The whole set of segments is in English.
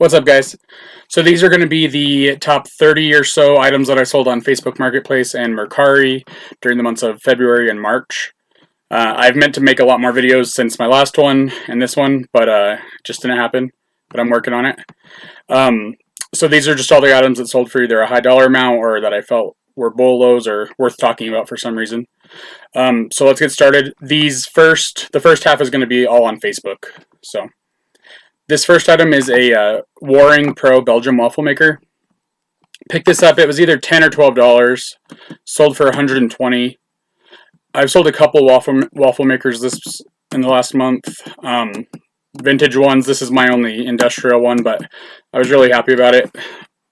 What's up, guys? So these are going to be the top 30 or so items that I sold on Facebook Marketplace and Mercari during the months of February and March. I've meant to make a lot more videos since my last one and this one, but just didn't happen. But I'm working on it. So these are just all the items that sold for either a high dollar amount or that I felt were bolos or worth talking about for some reason. So let's get started. The first half is going to be all on Facebook. So this first item is a Waring Pro Belgium waffle maker. Picked this up. It was either $10 or $12. Sold for $120. I've sold a couple waffle makers this in the last month. Vintage ones. This is my only industrial one, but I was really happy about it.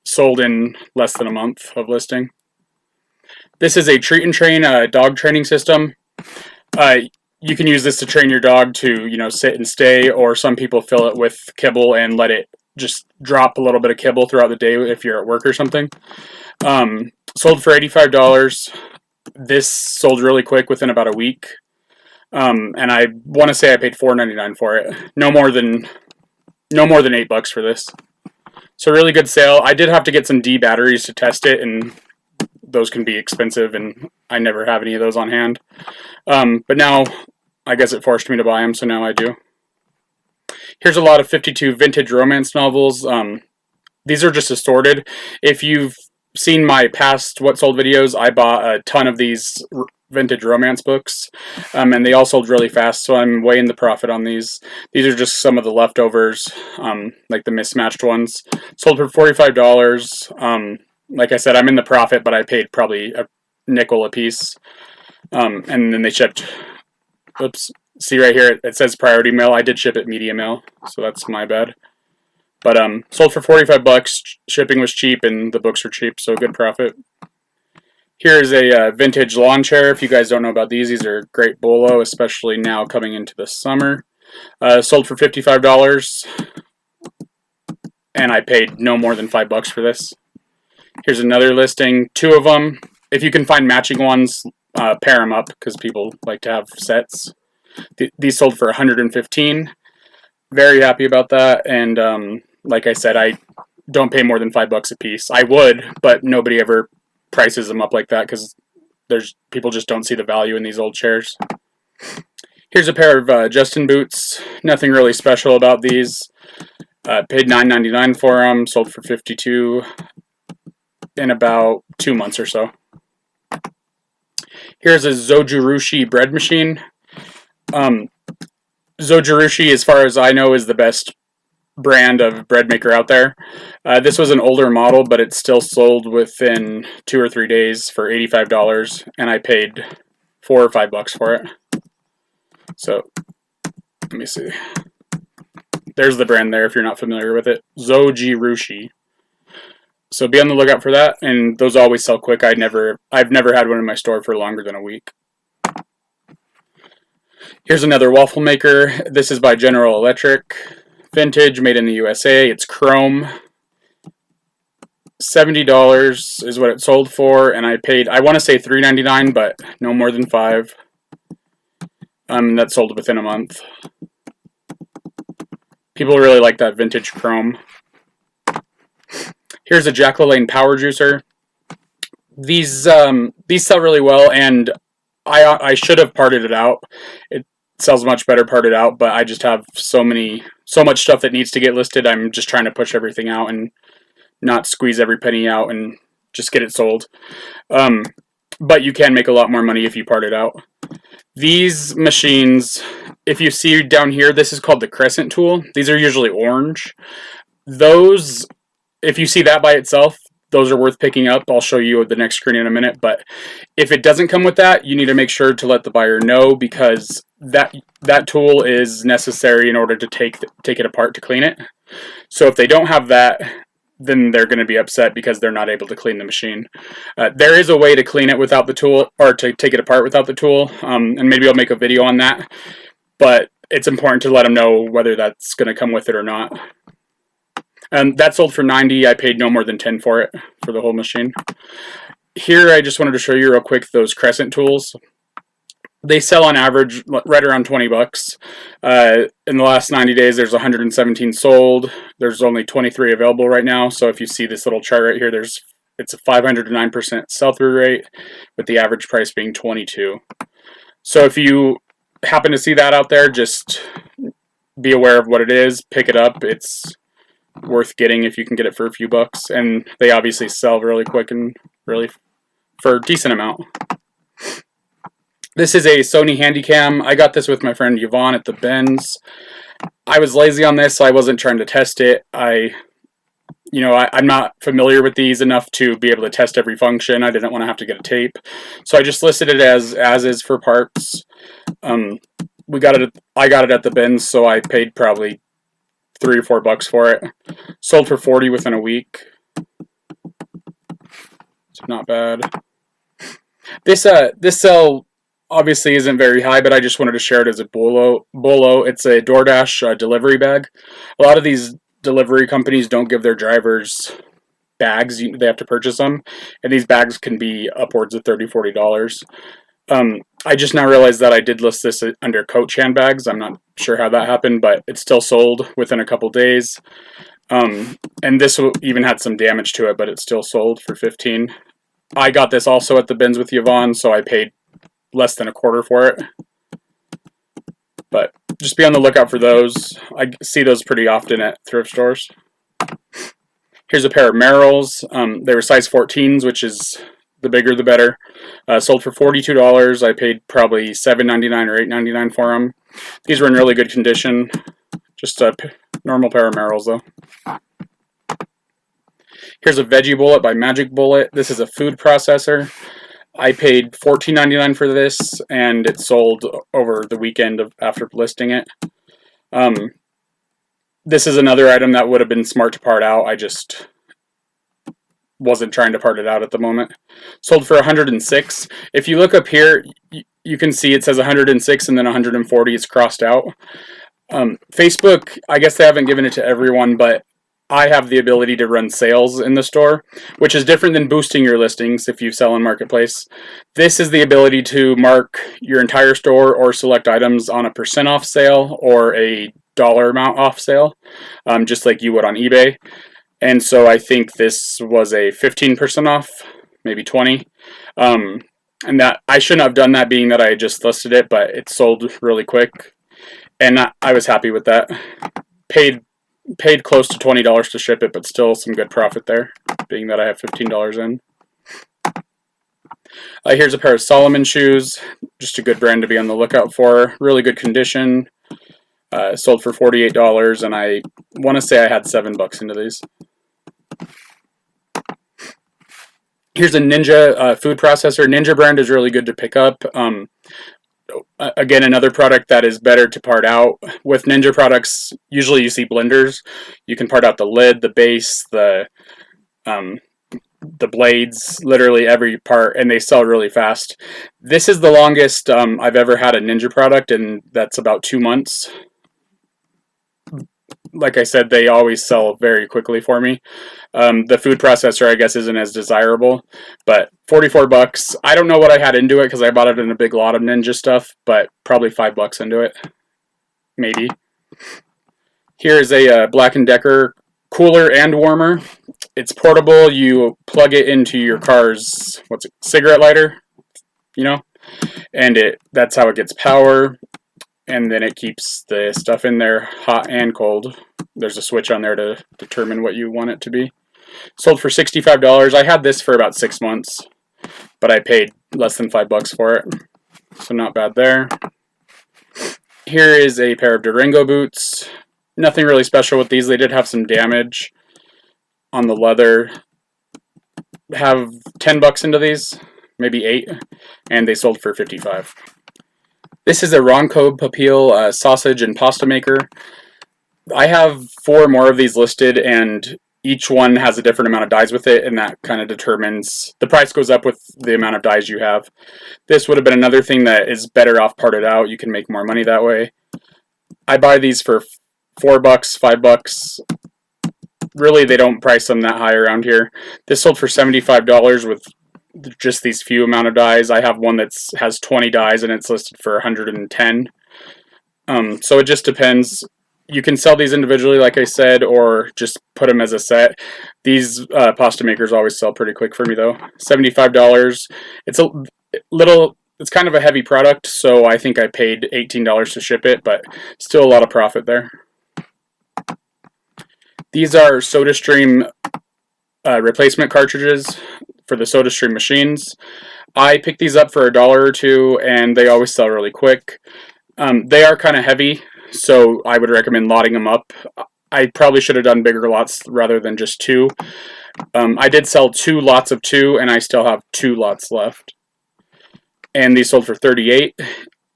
Sold in less than a month of listing. This is a treat and train dog training system. You can use this to train your dog to, sit and stay, or some people fill it with kibble and let it just drop a little bit of kibble throughout the day if you're at work or something. Sold for $85. This sold really quick within about a week. And I want to say I paid $4.99 for it. No more than $8 for this. So really good sale. I did have to get some D batteries to test it, and those can be expensive, and I never have any of those on hand. But now, I guess it forced me to buy them, so now I do. Here's a lot of 52 vintage romance novels. These are just assorted. If you've seen my past What Sold videos, I bought a ton of these vintage romance books, and they all sold really fast, so I'm way in the profit on these. These are just some of the leftovers, like the mismatched ones. Sold for $45. Like I said, I'm in the profit, but I paid probably a nickel a piece. And then they shipped, oops, see right here, it says priority mail. I did ship it media mail, so that's my bad. But sold for $45. Shipping was cheap, and the books were cheap, so good profit. Here's a vintage lawn chair. If you guys don't know about these are great bolo, especially now coming into the summer. Sold for $55, and I paid no more than $5 for this. Here's another listing, 2 of them. If you can find matching ones, pair them up, because people like to have sets. These sold for $115. Very happy about that, and like I said, I don't pay more than $5 a piece. I would, but nobody ever prices them up like that, because people just don't see the value in these old chairs. Here's a pair of Justin boots. Nothing really special about these. Paid $9.99 for them. Sold for $52 in about 2 months or so. Here's a Zojirushi bread machine. Zojirushi, as far as I know, is the best brand of bread maker out there. This was an older model, but it still sold within 2 or 3 days for $85, and I paid $4 or $5 for it. So, let me see. There's the brand there if you're not familiar with it. Zojirushi. So be on the lookout for that, and those always sell quick. I've never had one in my store for longer than a week. Here's another waffle maker. This is by General Electric. Vintage, made in the USA. It's chrome. $70 is what it sold for, and I paid, I want to say $3.99, but no more than $5. That sold within a month. People really like that vintage chrome. Here's a Jack LaLanne power juicer. These sell really well, and I should have parted it out. It sells much better parted out, but I just have so much stuff that needs to get listed. I'm just trying to push everything out and not squeeze every penny out and just get it sold. But you can make a lot more money if you part it out. These machines, if you see down here, this is called the crescent tool. These are usually orange. Those, if you see that by itself, those are worth picking up. I'll show you the next screen in a minute, but if it doesn't come with that, you need to make sure to let the buyer know, because that tool is necessary in order to take it apart to clean it. So if they don't have that, then they're going to be upset because they're not able to clean the machine. There is a way to clean it without the tool, or to take it apart without the tool, and maybe I'll make a video on that, but it's important to let them know whether that's going to come with it or not. That sold for $90. I paid no more than $10 for it, for the whole machine. Here, I just wanted to show you real quick those crescent tools. They sell on average right around 20 bucks. In the last 90 days, there's 117 sold. There's only 23 available right now. So if you see this little chart right here, it's a 509% sell-through rate, with the average price being 22. So if you happen to see that out there, just be aware of what it is. Pick it up. It's worth getting if you can get it for a few bucks, and they obviously sell really quick and really for a decent amount. This is a Sony Handycam. I got this with my friend Yvonne at the Benz. I was lazy on this, so I wasn't trying to test it. I'm not familiar with these enough to be able to test every function. I didn't want to have to get a tape, so I just listed it as is for parts. I got it at the Benz, so I paid probably $3 or $4 for it. Sold for 40 within a week. It's not bad. This sell obviously isn't very high, but I just wanted to share it as a bolo. It's a DoorDash delivery bag. A lot of these delivery companies don't give their drivers bags. They have to purchase them, and these bags can be upwards of $30, $40. I just now realized that I did list this under Coach handbags. I'm not sure how that happened, but it still sold within a couple days. And this even had some damage to it, but it still sold for 15. I got this also at the Benz with Yvonne, so I paid less than a quarter for it. But just be on the lookout for those. I see those pretty often at thrift stores. Here's a pair of Merrills. They were size 14s, which is the bigger the better. Sold for $42. I paid probably $7.99 or $8.99 for them. These were in really good condition. Just a normal pair of Merrills though. Here's a Veggie Bullet by Magic Bullet. This is a food processor. I paid $14.99 for this, and it sold over the weekend after listing it. This is another item that would have been smart to part out. I just wasn't trying to part it out at the moment. Sold for $106. If you look up here, you can see it says 106 and then 140 is crossed out. Facebook, I guess they haven't given it to everyone, but I have the ability to run sales in the store, which is different than boosting your listings if you sell on Marketplace. This is the ability to mark your entire store or select items on a % off sale or a dollar amount off sale, just like you would on eBay. And so I think this was a 15% off, maybe 20. And that I shouldn't have done that, being that I just listed it, but it sold really quick. And I was happy with that. Paid close to $20 to ship it, but still some good profit there, being that I have $15 in. Here's a pair of Solomon shoes, just a good brand to be on the lookout for. Really good condition. Sold for $48, and I want to say I had $7 into these. Here's a Ninja food processor. Ninja brand is really good to pick up. Again, another product that is better to part out. With Ninja products, usually you see blenders. You can part out the lid, the base, the blades, literally every part, and they sell really fast. This is the longest I've ever had a Ninja product, and that's about 2 months. Like I said, they always sell very quickly for me. The food processor, I guess, isn't as desirable, but $44. I don't know what I had into it because I bought it in a big lot of Ninja stuff, but probably $5 into it, maybe. Here is a Black & Decker cooler and warmer. It's portable. You plug it into your car's cigarette lighter, and that's how it gets power. And then it keeps the stuff in there hot and cold. There's a switch on there to determine what you want it to be. Sold for $65. I had this for about 6 months, but I paid less than $5 for it. So not bad there. Here is a pair of Durango boots. Nothing really special with these. They did have some damage on the leather. Have $10 into these, maybe 8, and they sold for $55. This is a Ronco Papille sausage and pasta maker. I have 4 more of these listed, and each one has a different amount of dies with it, and that kind of determines the price goes up with the amount of dies you have. This would have been another thing that is better off parted out. You can make more money that way. I buy these for $4, $5. Really, they don't price them that high around here. This sold for $75 with just these few amount of dies. I have one that has 20 dies and it's listed for 110. So it just depends. You can sell these individually, like I said, or just put them as a set. These pasta makers always sell pretty quick for me, though. $75. It's a little. It's kind of a heavy product, so I think I paid $18 to ship it, but still a lot of profit there. These are SodaStream replacement cartridges for the SodaStream machines. I pick these up for $1 or $2, and they always sell really quick. They are kind of heavy, so I would recommend lotting them up. I probably should have done bigger lots rather than just 2. I did sell 2 lots of 2, and I still have 2 lots left. And these sold for $38.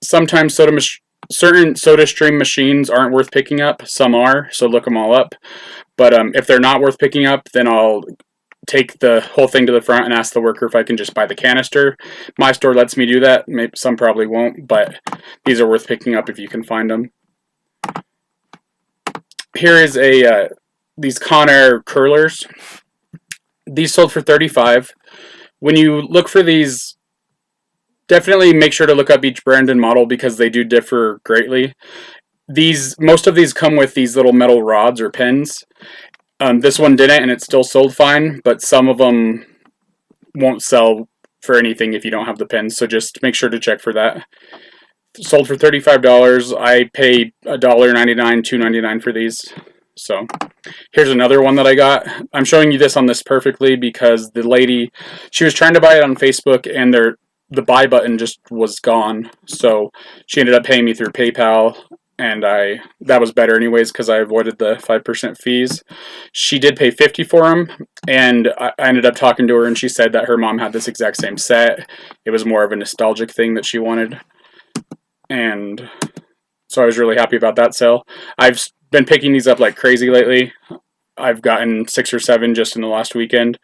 Sometimes certain SodaStream machines aren't worth picking up. Some are, so look them all up. But if they're not worth picking up, then I'll take the whole thing to the front and ask the worker if I can just buy the canister. My store lets me do that. Maybe some probably won't, but these are worth picking up if you can find them. Here is these Conair curlers. These sold for $35. When you look for these, definitely make sure to look up each brand and model because they do differ greatly. Most of these come with these little metal rods or pins. This one didn't, and it still sold fine, but some of them won't sell for anything if you don't have the pins, so just make sure to check for that. Sold for $35. I paid $1.99, $2.99 for these. So here's another one that I got. I'm showing you this on this perfectly because the lady, she was trying to buy it on Facebook, and the buy button just was gone. So she ended up paying me through PayPal, and that was better anyways because I avoided the 5% fees. She did pay $50 for them, and I ended up talking to her, and she said that her mom had this exact same set. It was more of a nostalgic thing that she wanted, and so I was really happy about that sale. I've been picking these up like crazy lately. I've gotten 6 or 7 just in the last weekend.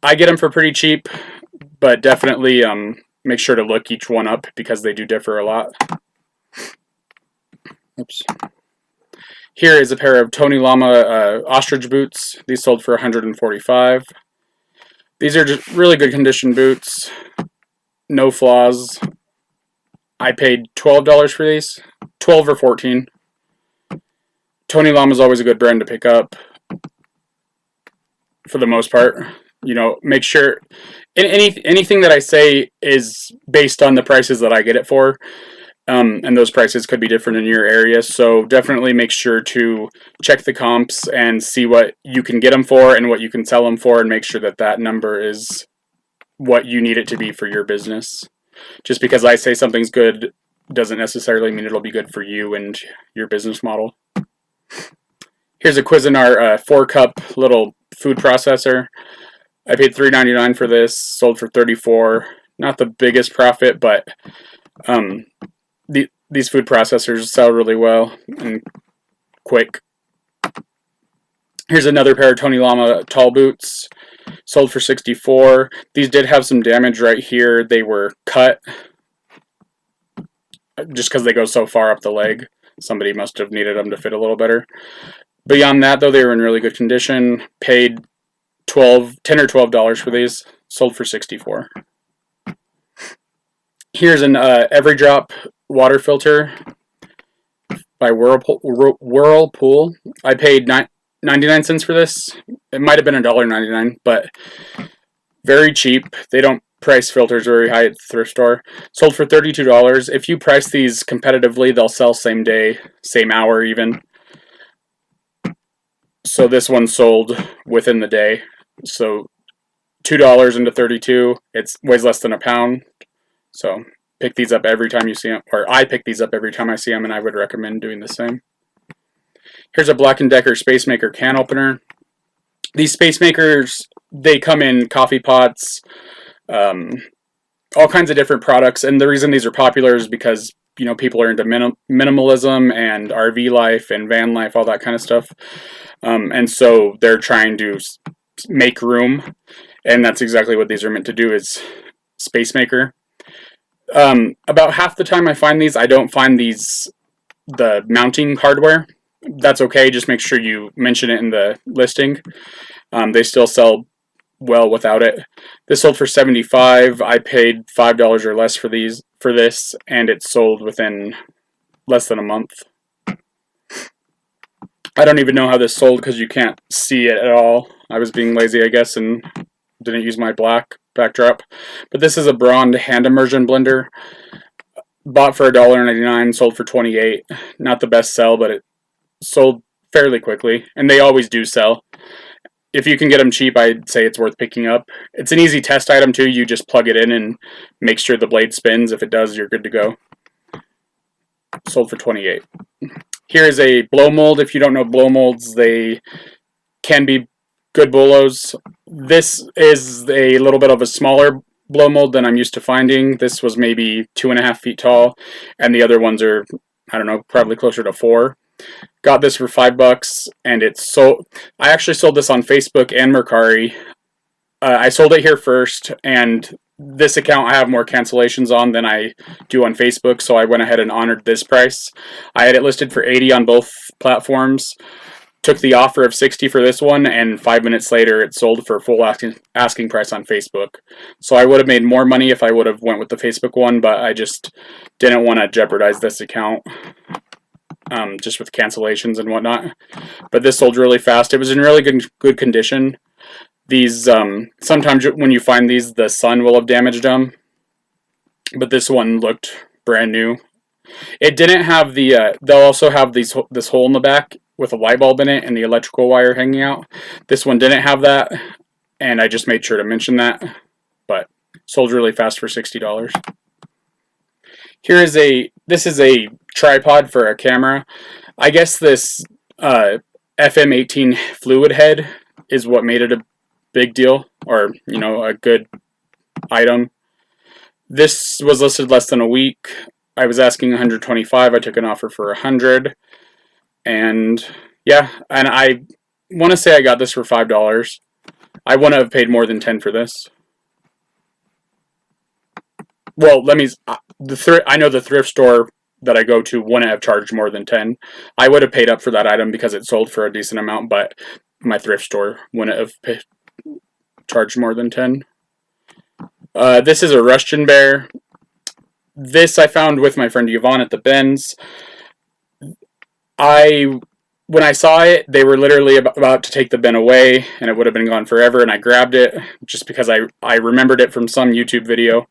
I get them for pretty cheap, but definitely make sure to look each one up because they do differ a lot. Oops. Here is a pair of Tony Lama ostrich boots. These sold for $145. These are just really good condition boots. No flaws. I paid $12 for these. 12 or 14. Tony Lama is always a good brand to pick up for the most part. You know, make sure anything that I say is based on the prices that I get it for. And those prices could be different in your area, so definitely make sure to check the comps and see what you can get them for and what you can sell them for, and make sure that that number is what you need it to be for your business. Just because I say something's good doesn't necessarily mean it'll be good for you and your business model. Here's a Cuisinart 4-cup little food processor. I paid $3.99 for this, sold for $34. Not the biggest profit, but these food processors sell really well and quick. Here's another pair of Tony Lama tall boots, sold for $64. These did have some damage right here. They were cut just because they go so far up the leg. Somebody must have needed them to fit a little better. Beyond that, though, they were in really good condition. Paid $10 or $12 for these, sold for $64. Here's an Every Drop water filter by Whirlpool. I paid 99 cents for this. It might have been $1.99, but very cheap. They don't price filters very high at the thrift store. Sold for $32. If you price these competitively, they'll sell same day, same hour even. So this one sold within the day. So $2 into 32. It weighs less than a pound. So pick these up every time you see them, or I pick these up every time I see them, and I would recommend doing the same. Here's a Black & Decker Space Maker can opener. These Space Makers, they come in coffee pots, all kinds of different products, and the reason these are popular is because, you know, people are into minimalism and RV life and van life, all that kind of stuff, and so they're trying to make room, and that's exactly what these are meant to do, is Space Maker. About half the time I find these, I don't find the mounting hardware. That's okay, just make sure you mention it in the listing. They still sell well without it. This sold for $75. I paid $5 or less for this, and it sold within less than a month. I don't even know how this sold because you can't see it at all. I was being lazy, I guess, and didn't use my black backdrop. But this is a Braun hand immersion blender. Bought for $1.99, sold for $28. Not the best sell, but it sold fairly quickly, and they always do sell. If you can get them cheap, I'd say it's worth picking up. It's an easy test item too. You just plug it in and make sure the blade spins. If it does, you're good to go. Sold for $28. Here is a blow mold. If you don't know blow molds, they can be good bolos. This is a little bit of a smaller blow mold than I'm used to finding. This was maybe 2.5 feet tall, and the other ones are, I don't know, probably closer to 4. Got this for $5, and it's sold. I actually sold this on Facebook and Mercari. I sold it here first, and this account I have more cancellations on than I do on Facebook, so I went ahead and honored this price. I had it listed for $80 on both platforms. Took the offer of $60 for this one, and 5 minutes later it sold for full asking price on Facebook. So I would have made more money if I would have went with the Facebook one, but I just didn't want to jeopardize this account. Just with cancellations and whatnot. But this sold really fast. It was in really good condition. These, sometimes when you find these, the sun will have damaged them. But this one looked brand new. It didn't have the, they'll also have this hole in the back with a light bulb in it and the electrical wire hanging out. This one didn't have that, and I just made sure to mention that. But sold really fast for $60. This is a tripod for a camera. I guess this FM18 fluid head is what made it a big deal, or, you know, a good item. This was listed less than a week. I was asking $125. I took an offer for $100. And yeah, and I want to say I got this for $5. I wouldn't have paid more than $10 for this. Well, I know the thrift store that I go to wouldn't have charged more than $10. I would have paid up for that item because it sold for a decent amount, but my thrift store wouldn't have charged more than $10. This is a Russian bear. This I found with my friend Yvonne at the bins. When I saw it, they were literally about to take the bin away, and it would have been gone forever, and I grabbed it just because I remembered it from some YouTube video.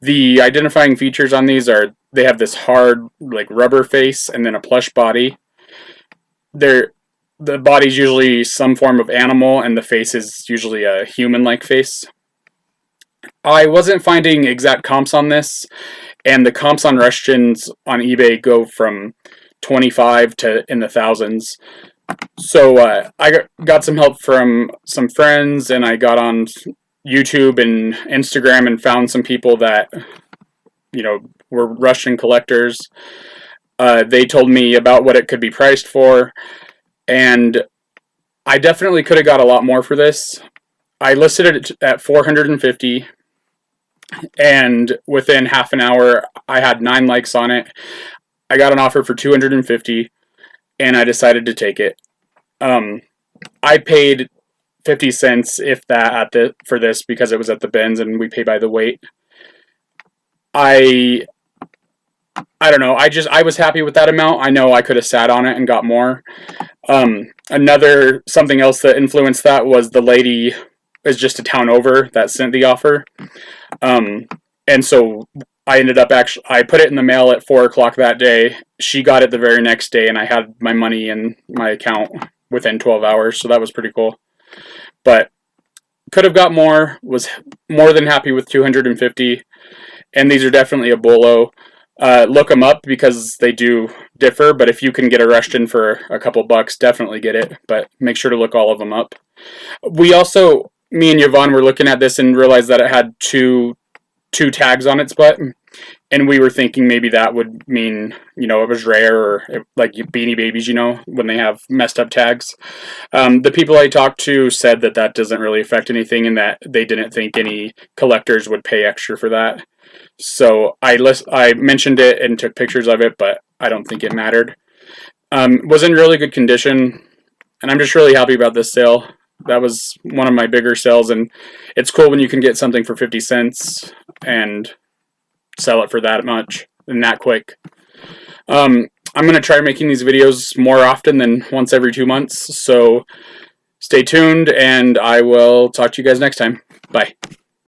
The identifying features on these are they have this hard, like, rubber face and then a plush body. The body's usually some form of animal, and the face is usually a human-like face. I wasn't finding exact comps on this, and the comps on Russians on eBay go from 25 to in the thousands. So I got some help from some friends, and I got on YouTube and Instagram and found some people that, you know, were Russian collectors. They told me about what it could be priced for, and I definitely could have got a lot more for this. I listed it at $450, and within half an hour I had 9 likes on it. I got an offer for $250, and I decided to take it. I paid 50 cents, if that, for this because it was at the bins and we pay by the weight. I don't know. I was happy with that amount. I know I could have sat on it and got more. Something else that influenced that was the lady is just a town over that sent the offer. And so I ended up I put it in the mail at 4 o'clock that day. She got it the very next day, and I had my money in my account within 12 hours. So that was pretty cool. But could have got more, was more than happy with $250, and these are definitely a bolo. Look them up because they do differ, but if you can get a Russian for a couple bucks, definitely get it, but make sure to look all of them up. Me and Yvonne were looking at this and realized that it had two tags on its butt, and we were thinking maybe that would mean, you know, it was rare, or like Beanie Babies, you know, when they have messed up tags. The people I talked to said that doesn't really affect anything, and that they didn't think any collectors would pay extra for that. So I mentioned it and took pictures of it, but I don't think it mattered. Was in really good condition, and I'm just really happy about this sale. That was one of my bigger sales, and it's cool when you can get something for 50 cents and sell it for that much and that quick. I'm going to try making these videos more often than once every 2 months, so stay tuned, and I will talk to you guys next time. Bye.